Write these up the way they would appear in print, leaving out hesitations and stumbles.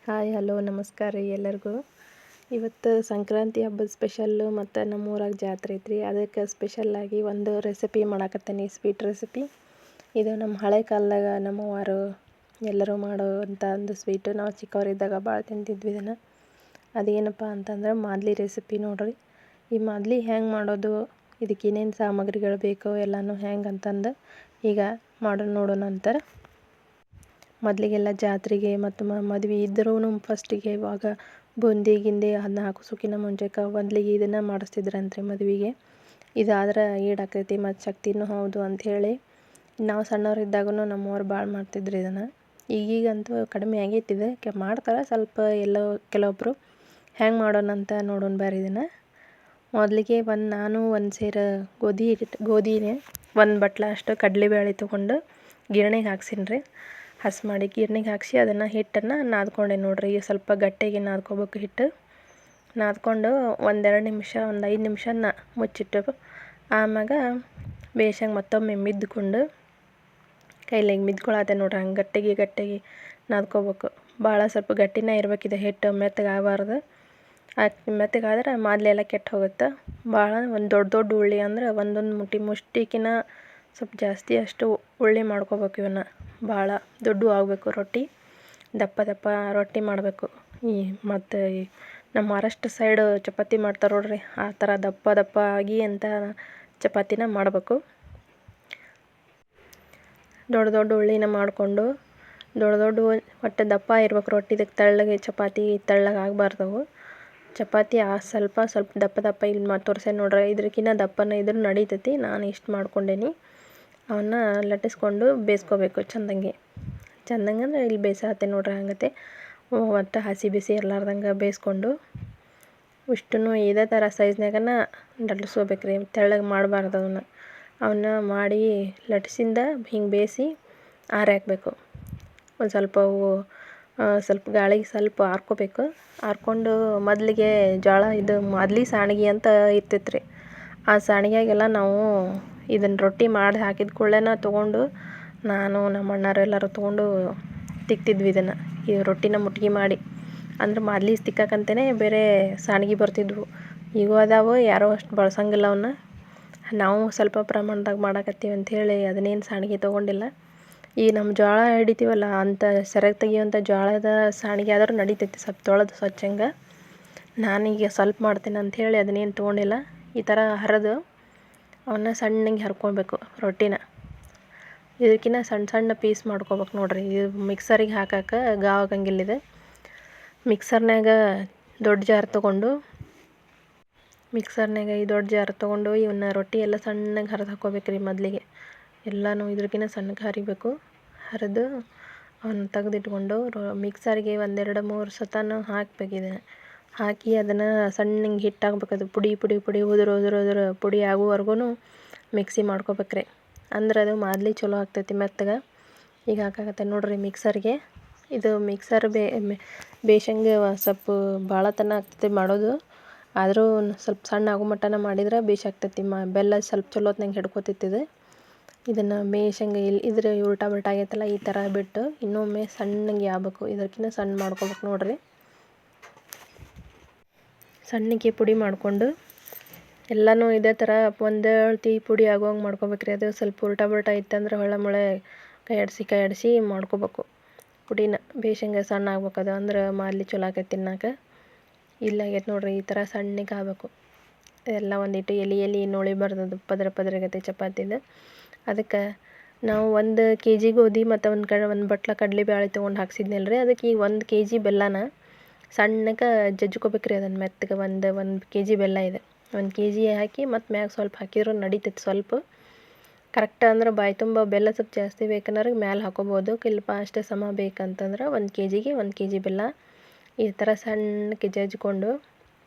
Hi hello ನಮಸ್ಕಾರ ರೀ ಎಲ್ಲರಿಗೂ. ಇವತ್ತು ಸಂಕ್ರಾಂತಿ ಹಬ್ಬದ ಸ್ಪೆಷಲ್ಲು ಮತ್ತು ನಮ್ಮ ಊರಾಗ ಜಾತ್ರೆ ಐತ್ರಿ. ಅದಕ್ಕೆ ಸ್ಪೆಷಲ್ಲಾಗಿ ಒಂದು ರೆಸಿಪಿ ಮಾಡಾಕತ್ತೀನಿ, ಸ್ವೀಟ್ ರೆಸಿಪಿ. ಇದು ನಮ್ಮ ಹಳೆ ಕಾಲದಾಗ ನಮ್ಮವ್ವಾರು ಎಲ್ಲರೂ ಮಾಡೋವಂಥ ಒಂದು ಸ್ವೀಟು. ನಾವು ಚಿಕ್ಕವರಿದ್ದಾಗ ಭಾಳ ತಿಂತಿದ್ವಿ ಇದನ್ನು. ಅದೇನಪ್ಪ ಅಂತಂದ್ರೆ ಮಾದಲಿ ರೆಸಿಪಿ ನೋಡ್ರಿ. ಈ ಮಾದಲಿ ಹೆಂಗೆ ಮಾಡೋದು, ಇದಕ್ಕೆ ಏನೇನು ಸಾಮಗ್ರಿಗಳು ಬೇಕು ಎಲ್ಲನೂ ಹೆಂಗೆ ಅಂತಂದು ಈಗ ನೋಡೋಣ ಅಂತಾರೆ. ಮೊದಲಿಗೆಲ್ಲ ಜಾತ್ರೆಗೆ ಮತ್ತು ಮದುವೆ ಇದ್ರೂ ಫಸ್ಟಿಗೆ ಇವಾಗ ಬೂಂದಿ ಗಿಂದಿ ಅದನ್ನ ಹಾಕಿಸೋಕ್ಕಿಂತ ಮುಂಚೆಗೆ ಮೊದಲಿಗೆ ಇದನ್ನು ಮಾಡಿಸ್ತಿದ್ರಂತ್ರಿ ಮದುವೆಗೆ. ಇದಾದ್ರೆ ಈಡಾಕೈತಿ ಮತ್ತು ಶಕ್ತಿನೂ ಹೌದು ಅಂಥೇಳಿ ನಾವು ಸಣ್ಣವರಿದ್ದಾಗೂ ನಮ್ಮವ್ರು ಭಾಳ ಮಾಡ್ತಿದ್ರು ಇದನ್ನು. ಈಗೀಗಂತೂ ಕಡಿಮೆ ಆಗೈತಿ ಇದು, ಮಾಡ್ತಾರೆ ಸ್ವಲ್ಪ ಕೆಲವೊಬ್ಬರು. ಹೆಂಗೆ ಮಾಡೋಣ ಅಂತ ನೋಡೋಣ ಬರ್ರಿ ಇದನ್ನು. ಮೊದಲಿಗೆ ನಾನು ಒಂದು ಸೇರು ಗೋಧಿನೇ ಒಂದು ಬಟ್ಲ ಅಷ್ಟು ಕಡಲೆಬೇಳೆ ತೊಗೊಂಡು ಗಿರಣಿಗೆ ಹಾಕ್ಸೀನಿ ರೀ. ಮಾಡಿ ಗಿರ್ಣಿಗೆ ಹಾಕಿಸಿ ಅದನ್ನು ಹಿಟ್ಟನ್ನು ನಾದ್ಕೊಂಡೆ ನೋಡ್ರಿ. ಸ್ವಲ್ಪ ಗಟ್ಟಿಗೆ ನಾದ್ಕೋಬೇಕು ಹಿಟ್ಟು. ನಾದ್ಕೊಂಡು ಒಂದೆರಡು ನಿಮಿಷ ಒಂದು 5 ನಿಮಿಷ ಮುಚ್ಚಿಟ್ಟು ಆಮ್ಯಾಗ ಬೇಷಂಗೆ ಮತ್ತೊಮ್ಮೆ ಮಿದ್ಕೊಂಡು ಕೈಲಿಗೆ ಮಿದ್ಕೊಳತ್ತೆ ನೋಡ್ರಿ. ಹಂಗೆ ಗಟ್ಟಿಗೆ ನಾದ್ಕೋಬೇಕು. ಭಾಳ ಸ್ವಲ್ಪ ಗಟ್ಟಿನೇ ಇರಬೇಕಿದೆ ಹಿಟ್ಟು, ಮೆತ್ತಗೆ ಆಗಬಾರ್ದು. ಮೆತ್ತಗಾದ್ರೆ ಮಾದಲಿ ಎಲ್ಲ ಕೆಟ್ಟು ಹೋಗುತ್ತೆ. ಭಾಳ ಒಂದು ದೊಡ್ಡ ಉಳ್ಳಿ ಅಂದ್ರೆ ಒಂದೊಂದು ಮುಷ್ಟಿಕಿನ ಸ್ವಲ್ಪ ಜಾಸ್ತಿ ಅಷ್ಟು ಉಳ್ಳಿ ಮಾಡ್ಕೋಬೇಕು. ಇವನ್ನ ಭಾಳ ದೊಡ್ಡ ಆಗಬೇಕು. ರೊಟ್ಟಿ ದಪ್ಪ ರೊಟ್ಟಿ ಮಾಡಬೇಕು. ಮತ್ತು ನಮ್ಮ ಮಹಾರಾಷ್ಟ್ರ ಸೈಡ್ ಚಪಾತಿ ಮಾಡ್ತಾರೆ ನೋಡ್ರಿ, ಆ ಥರ ದಪ್ಪ ಆಗಿ ಅಂತ ಚಪಾತಿನ ಮಾಡಬೇಕು. ದೊಡ್ಡ ಉಳ್ಳಿನ ಮಾಡಿಕೊಂಡು ದೊಡ್ಡ ಒಟ್ಟು ದಪ್ಪ ಇರ್ಬೇಕು ರೊಟ್ಟಿ. ಇದಕ್ಕೆ ತೆಳ್ಳಗೆ ಚಪಾತಿ ತೆಳ್ಳಗೆ ಆಗಬಾರ್ದವು. ಚಪಾತಿ ಸ್ವಲ್ಪ ದಪ್ಪ ಇಲ್ಲಿ ತೋರಿಸೆ ನೋಡ್ರಿ. ಇದಕ್ಕಿಂತ ದಪ್ಪನ ಇದ್ರೂ ನಡೀತೈತಿ. ನಾನು ಇಷ್ಟು ಮಾಡ್ಕೊಂಡೇನಿ. ಅವನ್ನ ಲಟ್ಟಿಸ್ಕೊಂಡು ಬೇಯಿಸ್ಕೋಬೇಕು ಚಂದಂಗೆ ಅಂದ್ರೆ ಇಲ್ಲಿ ಬೇಯಿಸತ್ತೆ ನೋಡ್ರಿ. ಹಂಗತೆ ಒಟ್ಟು ಹಸಿ ಬಿಸಿ ಇರ್ಲಾರ್ದಂಗೆ ಬೇಯಿಸ್ಕೊಂಡು ಇಷ್ಟನ್ನು ಇದೇ ಥರ ಸೈಜ್ನಾಗನ ಲಟ್ಟಿಸ್ಕೋಬೇಕ್ರಿ. ತೆಳ್ಳಗೆ ಮಾಡಬಾರ್ದು ಅವನ್ನ ಮಾಡಿ ಲಟ್ಸಿಂದ ಹಿಂಗೆ ಬೇಯಿಸಿ ಆರಾಕಬೇಕು. ಒಂದು ಸ್ವಲ್ಪ ಸ್ವಲ್ಪ ಗಾಳಿಗೆ ಸ್ವಲ್ಪ ಆರ್ಕೋಬೇಕು. ಆರ್ಕೊಂಡು ಮೊದಲಿಗೆ ಜೋಳ ಇದು ಮಾದಲಿ ಸಾಣಿಗೆ ಅಂತ ಇರ್ತಿತ್ತು ರೀ. ಆ ಸಾಣಿಗೆಗೆಲ್ಲ ನಾವು ಇದನ್ನು ರೊಟ್ಟಿ ಮಾಡಿ ಹಾಕಿದ ಕೂಡಲೇ ತೊಗೊಂಡು ನಾನು ನಮ್ಮ ಅಣ್ಣಾರು ಎಲ್ಲರೂ ತೊಗೊಂಡು ತಿಕ್ತಿದ್ವಿ ಇದನ್ನು. ಈ ರೊಟ್ಟಿನ ಮುಟ್ಗಿ ಮಾಡಿ ಅಂದ್ರೆ ಮಾದಲಿ ತಿಕ್ಕಕ್ಕಂತಲೇ ಬೇರೆ ಸಾಣಿಗೆ ಬರ್ತಿದ್ವು. ಈಗೂ ಅದಾವು, ಯಾರೋ ಅಷ್ಟು ಬಳಸಂಗಿಲ್ಲ ಅವನ್ನ. ನಾವು ಸ್ವಲ್ಪ ಪ್ರಮಾಣದಾಗ ಮಾಡಾಕತ್ತೀವಿ ಅಂಥೇಳಿ ಅದನ್ನೇನು ಸಾಣಿಗೆ ತೊಗೊಂಡಿಲ್ಲ. ಈ ನಮ್ಮ ಜೋಳ ಹಿಡಿತೀವಲ್ಲ ಅಂಥ ಸೆರಗು ತೆಗಿಯುವಂಥ ಜೋಳದ ಸಾಣಿಗೆ ಆದರೂ ನಡೀತೈತಿ, ಸ್ವಲ್ಪ ತೊಳೆದು ಸ್ವಚ್ಛಂಗೆ. ನಾನೀಗ ಸ್ವಲ್ಪ ಮಾಡ್ತೀನಿ ಅಂಥೇಳಿ ಅದನ್ನೇನು ತೊಗೊಂಡಿಲ್ಲ. ಈ ಥರ ಹರಿದು ಅವನ್ನ ಸಣ್ಣಗೆ ಹರ್ಕೊಬೇಕು ರೊಟ್ಟಿನ. ಇದಕ್ಕಿಂತ ಸಣ್ಣ ಪೀಸ್ ಮಾಡ್ಕೋಬೇಕು ನೋಡ್ರಿ. ಇದು ಮಿಕ್ಸರಿಗೆ ಹಾಕಕ್ಕೆ ಆಗಂಗಿಲ್ಲ. ಇದು ಮಿಕ್ಸರ್ನಾಗ ದೊಡ್ಡ ಜಾರ್ ತೊಗೊಂಡು ಇವನ್ನ ರೊಟ್ಟಿ ಎಲ್ಲ ಸಣ್ಣಗೆ ಹರಿದು ಹಾಕ್ಕೋಬೇಕ್ರಿ. ಮೊದಲಿಗೆ ಎಲ್ಲನೂ ಇದಕ್ಕಿಂತ ಸಣ್ಣಗೆ ಹರಿಬೇಕು. ಹರಿದು ಅವನ್ನ ತೆಗೆದಿಟ್ಕೊಂಡು ಮಿಕ್ಸರ್ಗೆ 1-2-3 ಸತನೂ ಹಾಕಬೇಕಿದೆ. ಹಾಕಿ ಅದನ್ನು ಸಣ್ಣಗೆ ಹಿಟ್ಟಾಗಬೇಕು. ಅದು ಪುಡಿ ಉದುರು ಪುಡಿ ಆಗುವವರೆಗೂ ಮಿಕ್ಸಿ ಮಾಡ್ಕೋಬೇಕ್ರಿ. ಅಂದ್ರೆ ಅದು ಮಾದಲಿ ಚಲೋ ಆಗ್ತೈತಿ ಮೆತ್ತಗೆ. ಈಗ ಹಾಕಾಕತ್ತೆ ನೋಡ್ರಿ ಮಿಕ್ಸರ್ಗೆ. ಇದು ಮಿಕ್ಸರ್ ಬೇಷಂಗೆ ಸ್ವಲ್ಪ ಭಾಳ ತನ ಆಗ್ತೈತಿ ಮಾಡೋದು. ಆದರೂ ಸ್ವಲ್ಪ ಸಣ್ಣ ಆಗೋ ಮಟ್ಟನ ಮಾಡಿದ್ರೆ ಬೇಷಾಗ್ತೈತಿ. ಬೆಲ್ಲ ಸ್ವಲ್ಪ ಚಲೋ ಹೊತ್ನಾಗ ಹಿಡ್ಕೊತೈತಿ. ಇದನ್ನು ಬೇಷಂಗೆ ಇದ್ರ ಉಲ್ಟಾ ಆಗೈತಲ್ಲ ಈ ಥರ ಬಿಟ್ಟು ಇನ್ನೊಮ್ಮೆ ಸಣ್ಣಗೆ ಆಗ್ಬೇಕು. ಇದಕ್ಕಿಂತ ಸಣ್ಣ ಮಾಡ್ಕೋಬೇಕು ನೋಡ್ರಿ. ಸಣ್ಣಗೆ ಪುಡಿ ಮಾಡಿಕೊಂಡು ಎಲ್ಲನೂ ಇದೇ ಥರ ಒಂದು ಅಳ್ತಿ ಪುಡಿ ಆಗೋಂಗೆ ಮಾಡ್ಕೋಬೇಕ್ರಿ. ಅದು ಸ್ವಲ್ಪ ಉಲ್ಟಾ ಇತ್ತಂದ್ರೆ ಹೊಳ್ಳಮೊಳೆ ಕೈ ಆಡಿಸಿ ಮಾಡ್ಕೋಬೇಕು. ಪುಡಿನ ಬೇಷಂಗೆ ಸಣ್ಣ ಆಗ್ಬೇಕು. ಅದು ಅಂದ್ರೆ ಮಾದಲಿ ಚಲೋ ಆಕೈತಿ ತಿನ್ನಕ್ಕೆ. ಇಲ್ಲಾಗೈತೆ ನೋಡ್ರಿ, ಈ ಥರ ಸಣ್ಣಗೆ ಆಗಬೇಕು. ಎಲ್ಲ ಒಂದಿಟ್ಟು ಎಲೆ ನೋಳಿಬಾರ್ದು, ಪದರಗತೆ ಚಪಾತಿದು. ಅದಕ್ಕೆ ನಾವು 1 kg ಗೋಧಿ ಮತ್ತು ಒಂದು ಬಟ್ಲ ಕಡಲೆಬೇಳೆ ತೊಗೊಂಡು ಹಾಕ್ಸಿದ್ನಲ್ಲ ರೀ. ಅದಕ್ಕೆ ಈಗ 1 kg ಬೆಲ್ಲನ ಸಣ್ಣಗೆ ಜಜ್ಕೋಬೇಕ್ರಿ. ಅದನ್ನು ಮೆತ್ತಗೆ 1 kg ಬೆಲ್ಲ ಇದೆ. 1 kg ಹಾಕಿ ಮತ್ತು ಮ್ಯಾಗ ಸ್ವಲ್ಪ ಹಾಕಿದ್ರು ನಡೀತೈತಿ. ಸ್ವಲ್ಪ ಕರೆಕ್ಟ್ ಅಂದ್ರೆ ಬಾಯಿ ತುಂಬ ಬೆಲ್ಲ ಸ್ವಲ್ಪ ಜಾಸ್ತಿ ಬೇಕನ್ನೋರಿಗೆ ಮ್ಯಾಲೆ ಹಾಕೋಬೋದು. ಇಲ್ಲಪ್ಪ ಅಷ್ಟೇ ಸಮ ಬೇಕಂತಂದ್ರೆ 1 kgಗೆ 1 kg ಬೆಲ್ಲ ಈ ಥರ ಸಣ್ಣಕ್ಕೆ ಜಜ್ಕೊಂಡು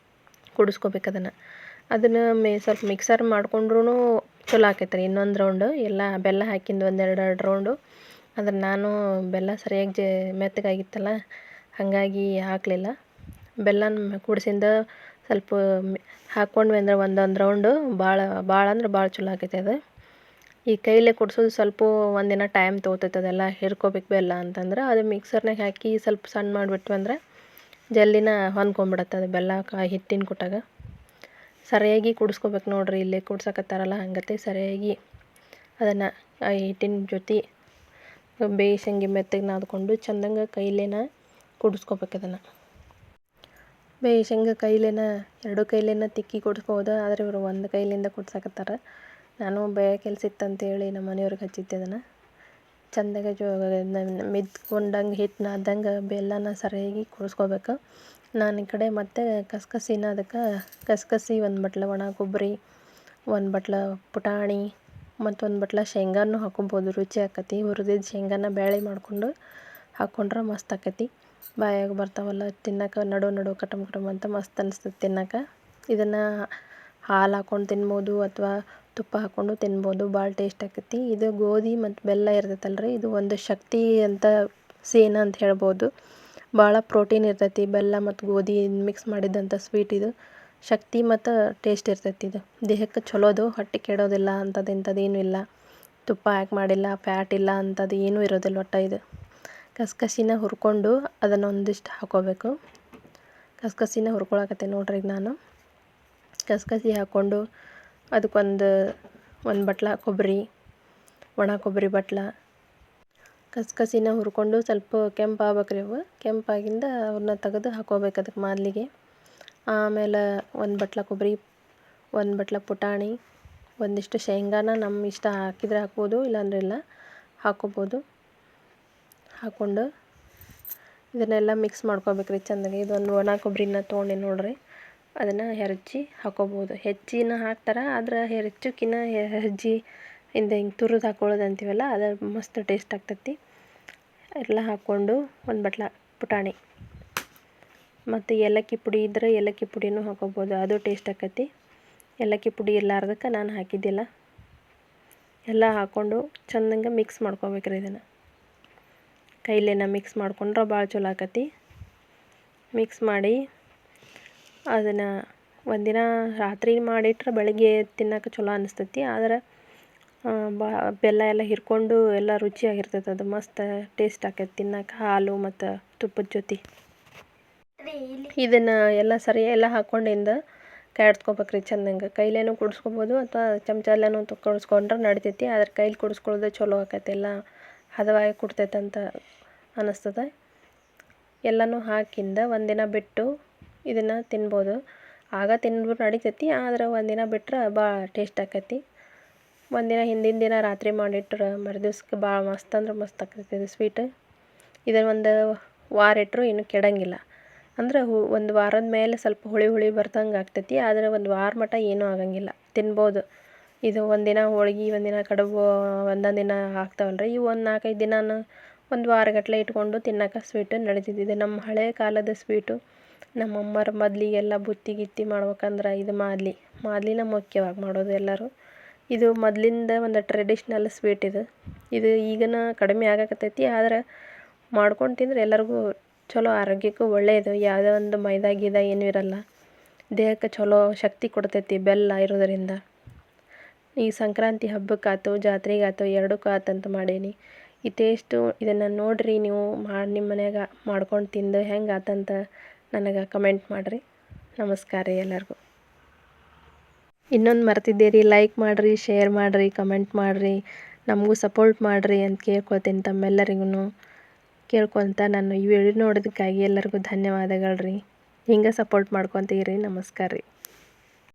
ಕುಡಿಸ್ಕೋಬೇಕು. ಅದನ್ನು ಸ್ವಲ್ಪ ಮಿಕ್ಸರ್ ಮಾಡ್ಕೊಂಡ್ರೂ ಚಲೋ ಆಕೈತೆ ರೀ. ಇನ್ನೊಂದು ರೌಂಡು ಎಲ್ಲ ಬೆಲ್ಲ ಹಾಕಿಂದು 1-2 ರೌಂಡು. ಅಂದ್ರೆ ನಾನು ಬೆಲ್ಲ ಸರಿಯಾಗಿ ಮೆತ್ತಗಾಗಿತ್ತಲ್ಲ ಹಾಗಾಗಿ ಹಾಕಲಿಲ್ಲ. ಬೆಲ್ಲನ ಕೂಡಿಸಿಂದ ಸ್ವಲ್ಪ ಹಾಕ್ಕೊಂಡ್ವಿ ಅಂದ್ರೆ ಒಂದೊಂದು ರೌಂಡು ಭಾಳ ಅಂದ್ರೆ ಭಾಳ ಚಲೋ ಆಕೈತೆ ಅದು. ಈ ಕೈಲೇ ಕುಡಿಸೋದು ಸ್ವಲ್ಪ ಒಂದಿನ ಟೈಮ್ ತೊಗೊತೈತೆ. ಅದೆಲ್ಲ ಹಿರ್ಕೋಬೇಕು ಬೆಲ್ಲ ಅಂತಂದ್ರೆ ಅದು ಮಿಕ್ಸರ್ನಾಗ ಹಾಕಿ ಸ್ವಲ್ಪ ಸಣ್ಣ ಮಾಡಿಬಿಟ್ವಿ ಅಂದ್ರೆ ಜಲ್ದಿನ ಹೊಂದ್ಕೊಂಬಿಡತ್ತೆ ಅದು ಬೆಲ್ಲ ಹಿಟ್ಟಿನ ಕುಟ್ಟಾಗ. ಸರಿಯಾಗಿ ಕುಡಿಸ್ಕೋಬೇಕು ನೋಡ್ರಿ, ಇಲ್ಲೇ ಕುಡ್ಸಕತ್ತಾರಲ್ಲ ಹಂಗತೆ ಸರಿಯಾಗಿ ಅದನ್ನು ಆ ಹಿಟ್ಟಿನ ಜೊತೆ ಬೇಯಿಸಂಗೆ ಮೆತ್ತಗೆ ನಾದ್ಕೊಂಡು ಚಂದಂಗೆ ಕೈಲೇನ ಕುಡಿಸ್ಕೋಬೇಕು ಅದನ್ನು. ಬೇಯಿಸಂಗೆ ಕೈಲೇನ 2 ಕೈಲೇನ ತಿಕ್ಕಿ ಕುಡಿಸ್ಬೋದು, ಆದರೆ ಇವರು ಒಂದು ಕೈಲಿಂದ ಕುಡ್ಸಕತ್ತಾರ. ನಾನು ಕೆಲಸ ಇತ್ತಂತೇಳಿ ನಮ್ಮ ಮನೆಯವ್ರಿಗೆ ಹಚ್ಚಿದ್ದೆ ಅದನ್ನು. ಚಂದಾಗೆ ಮಿದ್ಕೊಂಡಂಗೆ ಹಿಟ್ಟು ನಾದಂಗೆ ಬೆಲ್ಲನ ಸರಿಯಾಗಿ ಕುಡಿಸ್ಕೋಬೇಕು. ನಾನು ಈ ಕಡೆ ಮತ್ತು ಕಸ್ಕಸಿನ ಅದಕ್ಕೆ ಕಸ್ಕಸಿ 1 ಬಟ್ಲ, ಒಣ ಕೊಬ್ಬರಿ 1 ಬಟ್ಲ, ಪುಟಾಣಿ ಮತ್ತು 1 ಬಟ್ಲ ಶೇಂಗಾನು ಹಾಕೊಬೋದು, ರುಚಿ ಆಕತಿ. ಹುರಿದಿದ್ದ ಶೇಂಗಾನ ಬ್ಯಾಳೆ ಮಾಡಿಕೊಂಡು ಹಾಕ್ಕೊಂಡ್ರೆ ಮಸ್ತ್ ಆಕತಿ. ಬಾಯಾಗ ಬರ್ತಾವಲ್ಲ ತಿನ್ನಕ್ಕೆ ನಡು ಕಟಮ್ ಅಂತ ಮಸ್ತ್ ಅನಿಸ್ತದೆ ತಿನ್ನಕ್ಕೆ. ಇದನ್ನು ಹಾಲು ಹಾಕ್ಕೊಂಡು ತಿನ್ಬೋದು ಅಥವಾ ತುಪ್ಪ ಹಾಕ್ಕೊಂಡು ತಿನ್ಬೋದು, ಭಾಳ ಟೇಸ್ಟ್ ಆಕತಿ. ಇದು ಗೋಧಿ ಮತ್ತು ಬೆಲ್ಲ ಇರ್ತೈತಲ್ರಿ, ಇದು ಒಂದು ಶಕ್ತಿ ಅಂತ ಸೇನ ಅಂತ ಹೇಳ್ಬೋದು. ಭಾಳ ಪ್ರೋಟೀನ್ ಇರ್ತೈತಿ. ಬೆಲ್ಲ ಮತ್ತು ಗೋಧಿ ಮಿಕ್ಸ್ ಮಾಡಿದ್ದಂಥ ಸ್ವೀಟ್ ಇದು. ಶಕ್ತಿ ಮತ್ತು ಟೇಸ್ಟ್ ಇರ್ತೈತಿ. ಇದು ದೇಹಕ್ಕೆ ಚಲೋದು, ಹೊಟ್ಟೆ ಕೆಡೋದಿಲ್ಲ, ಅಂಥದ್ದು ಇಂಥದ್ದು ಏನೂ ಇಲ್ಲ. ತುಪ್ಪ ಹಾಕಿ ಮಾಡಿಲ್ಲ, ಫ್ಯಾಟ್ ಇಲ್ಲ ಅಂಥದ್ದು ಏನೂ ಇರೋದಿಲ್ಲ ಒಟ್ಟು. ಇದು ಕಸ್ಕಸಿನ ಹುರ್ಕೊಂಡು ಅದನ್ನು ಒಂದಿಷ್ಟು ಹಾಕ್ಕೋಬೇಕು. ಕಸ್ಕಸಿನ ಹುರ್ಕೊಳಕತ್ತೆ ನೋಡ್ರಿ. ಈಗ ನಾನು ಕಸ್ಕಸಿ ಹಾಕ್ಕೊಂಡು ಅದಕ್ಕೊಂದು 1 ಬಟ್ಲ ಕೊಬ್ಬರಿ, ಒಣ ಕೊಬ್ಬರಿ ಬಟ್ಲ, ಕಸ್ಕಸಿನ ಹುರ್ಕೊಂಡು ಸ್ವಲ್ಪ ಕೆಂಪಾಗ್ಬೇಕ್ರಿ ಅವು. ಕೆಂಪಾಗಿಂದ ಅವನ್ನ ತೆಗೆದು ಹಾಕ್ಕೋಬೇಕು ಅದಕ್ಕೆ ಮಾದಲಿಗೆ. ಆಮೇಲೆ 1 ಬಟ್ಲ ಕೊಬ್ಬರಿ, 1 ಬಟ್ಲ ಪುಟಾಣಿ, ಒಂದಿಷ್ಟು ಶೇಂಗಾನ ನಮ್ಮ ಇಷ್ಟ ಹಾಕಿದರೆ ಹಾಕ್ಬೋದು, ಇಲ್ಲಾಂದ್ರೆ ಇಲ್ಲ ಹಾಕ್ಕೋಬೋದು. ಹಾಕ್ಕೊಂಡು ಇದನ್ನೆಲ್ಲ ಮಿಕ್ಸ್ ಮಾಡ್ಕೋಬೇಕ್ರಿ ಚಂದಾಗಿ. ಇದೊಂದು ಒಣ ಕೊಬ್ಬರಿನ ತೊಗೊಂಡು ನೋಡ್ರಿ, ಅದನ್ನು ಹೆರಚಿ ಹಾಕ್ಕೋಬೋದು. ಹೆಚ್ಚಿನ ಹಾಕ್ತಾರೆ, ಆದ್ರೆ ಹೆಚ್ಚಕ್ಕಿನ್ನ ಹೆಜ್ಜಿ ಹಿಂಗೆ ತುರಿದು ಹಾಕ್ಕೊಳ್ಳೋದು ಅಂತೀವಲ್ಲ, ಅದು ಮಸ್ತ್ ಟೇಸ್ಟ್ ಆಗ್ತೈತಿ. ಎಲ್ಲ ಹಾಕ್ಕೊಂಡು 1 ಬಟ್ಲ ಪುಟಾಣಿ ಮತ್ತು ಏಲಕ್ಕಿ ಪುಡಿ ಇದ್ದರೆ ಏಲಕ್ಕಿ ಪುಡಿನೂ ಹಾಕ್ಕೋಬೋದು, ಅದು ಟೇಸ್ಟ್ ಆಕತಿ. ಏಲಕ್ಕಿ ಪುಡಿ ಇಲ್ಲಾರ್ದಕ್ಕೆ ನಾನು ಹಾಕಿದ್ದಿಲ್ಲ. ಎಲ್ಲ ಹಾಕ್ಕೊಂಡು ಚಂದಂಗೆ ಮಿಕ್ಸ್ ಮಾಡ್ಕೋಬೇಕ್ರಿ. ಇದನ್ನು ಕೈಲೇನ ಮಿಕ್ಸ್ ಮಾಡ್ಕೊಂಡ್ರೆ ಭಾಳ ಚಲೋ ಆಕತಿ. ಮಿಕ್ಸ್ ಮಾಡಿ ಅದನ್ನು ಒಂದಿನ ರಾತ್ರಿ ಮಾಡಿಟ್ರೆ ಬೆಳಗ್ಗೆ ತಿನ್ನೋಕೆ ಚಲೋ ಅನಿಸ್ತೈತಿ. ಆದ್ರೆ ಬೆಲ್ಲ ಎಲ್ಲ ಹಿರ್ಕೊಂಡು ಎಲ್ಲ ರುಚಿಯಾಗಿರ್ತೈತೆ, ಅದು ಮಸ್ತ್ ಟೇಸ್ಟ್ ಆಕೈತಿ ತಿನ್ನೋಕೆ ಹಾಲು ಮತ್ತು ತುಪ್ಪದ ಜೊತೆ. ಇದನ್ನು ಎಲ್ಲ ಸರಿ ಎಲ್ಲ ಹಾಕ್ಕೊಂಡಿಂದ ಕಾಡ್ಸ್ಕೊಬೇಕ್ರಿ ಚಂದಂಗೆ. ಕೈಲೇನೂ ಕುಡಿಸ್ಕೊಬೋದು ಅಥವಾ ಚಮಚಲ್ಲೇನೂ ಕುಡಿಸ್ಕೊಂಡ್ರೆ ನಡಿತೈತಿ. ಆದ್ರೆ ಕೈಲಿ ಕುಡಿಸ್ಕೊಳ್ಳೋದು ಚಲೋ ಆಕೈತಿ, ಎಲ್ಲ ಹದವಾಗಿ ಕೊಡ್ತೈತೆ ಅಂತ ಅನ್ನಿಸ್ತದೆ. ಎಲ್ಲನೂ ಹಾಕಿಂದ ಒಂದಿನ ಬಿಟ್ಟು ಇದನ್ನು ತಿನ್ಬೋದು. ಆಗ ತಿಂದ್ಬಿಟ್ಟು ನಡಿತೈತಿ, ಆದ್ರೆ ಒಂದಿನ ಬಿಟ್ರೆ ಭಾಳ ಟೇಸ್ಟ್ ಆಕೈತಿ. ಒಂದಿನ ಹಿಂದಿನ ದಿನ ರಾತ್ರಿ ಮಾಡಿಟ್ರೆ ಮರುದಿವ್ಸಕ್ಕೆ ಭಾಳ ಮಸ್ತ್ ಅಂದ್ರೆ ಮಸ್ತ್ ಆಕೈತಿ ಇದು ಸ್ವೀಟ್. ಇದನ್ನು 1 ವಾರ ಇಟ್ಟರು ಇನ್ನೂ ಕೆಡಂಗಿಲ್ಲ. ಅಂದ್ರೆ 1 ವಾರದ ಮೇಲೆ ಸ್ವಲ್ಪ ಹುಳಿ ಬರ್ತಂಗೆ ಆಗ್ತೈತಿ, ಆದರೆ 1 ವಾರ ಮಟ್ಟ ಏನೂ ಆಗಂಗಿಲ್ಲ, ತಿನ್ಬೋದು. ಇದು ಒಂದಿನ ಹೋಳ್ಗೆ, ಒಂದಿನ ಕಡುಬು, ಒಂದೊಂದು ದಿನ ಆಗ್ತಾವಲ್ರಿ, ಇವು ಒಂದು 4-5 ದಿನ 1 ವಾರಗಟ್ಟಲೆ ಇಟ್ಕೊಂಡು ತಿನ್ನೋಕೆ ಸ್ವೀಟ್ ನಡೀತಿದ್ದಿದೆ. ನಮ್ಮ ಹಳೆ ಕಾಲದ ಸ್ವೀಟು. ನಮ್ಮಮ್ಮರು ಮೊದಲಿಗೆಲ್ಲ ಬುತ್ತಿ ಗಿತ್ತಿ ಮಾಡ್ಬೇಕಂದ್ರೆ ಇದು ಮಾದಲಿನ ಮುಖ್ಯವಾಗಿ ಮಾಡೋದು ಎಲ್ಲರೂ. ಇದು ಮೊದಲಿಂದ ಒಂದು ಟ್ರೆಡಿಷ್ನಲ್ ಸ್ವೀಟ್ ಇದು. ಇದು ಈಗನ ಕಡಿಮೆ ಆಗಕತ್ತೈತಿ, ಆದ್ರೆ ಮಾಡ್ಕೊಂಡು ತಿಂದ್ರೆ ಎಲ್ಲರಿಗೂ ಚಲೋ, ಆರೋಗ್ಯಕ್ಕೂ ಒಳ್ಳೆಯದು. ಯಾವುದೇ ಒಂದು ಮೈದಾ ಗೀದಾ ಏನೂ ಇರಲ್ಲ, ದೇಹಕ್ಕೆ ಚಲೋ ಶಕ್ತಿ ಕೊಡ್ತೈತಿ ಬೆಲ್ಲ ಇರೋದರಿಂದ. ಈ ಸಂಕ್ರಾಂತಿ ಹಬ್ಬಕ್ಕಾಯ್ತು, ಜಾತ್ರೆಗಾಯ್ತು, ಎರಡಕ್ಕೂ ಆತಂತ ಮಾಡೀನಿ. ಈ ಟೇಸ್ಟು ಇದನ್ನು ನೋಡಿರಿ ನೀವು, ನಿಮ್ಮ ಮನ್ಯಾಗ ಮಾಡ್ಕೊಂಡು ತಿಂದು ಹೆಂಗೆ ಆತಂತ ನನಗೆ ಕಮೆಂಟ್ ಮಾಡಿರಿ. ನಮಸ್ಕಾರ ರೀ ಎಲ್ಲರಿಗೂ. ಇನ್ನೊಂದು ಮರ್ತಿದ್ದೀರಿ, ಲೈಕ್ ಮಾಡಿರಿ, ಶೇರ್ ಮಾಡಿರಿ, ಕಮೆಂಟ್ ಮಾಡಿರಿ, ನಮಗೂ ಸಪೋರ್ಟ್ ಮಾಡಿರಿ ಅಂತ ಕೇಳ್ಕೊತೀನಿ ತಮ್ಮೆಲ್ಲರಿಗೂ. ಕೇಳ್ಕೊತ ನಾನು ಈ ವಿಡಿಯೋ ನೋಡೋದಕ್ಕಾಗಿ ಎಲ್ಲರಿಗೂ ಧನ್ಯವಾದಗಳು ರೀ. ಹಿಂಗೆ ಸಪೋರ್ಟ್ ಮಾಡ್ಕೊತೀರಿ. ನಮಸ್ಕಾರ ರೀ.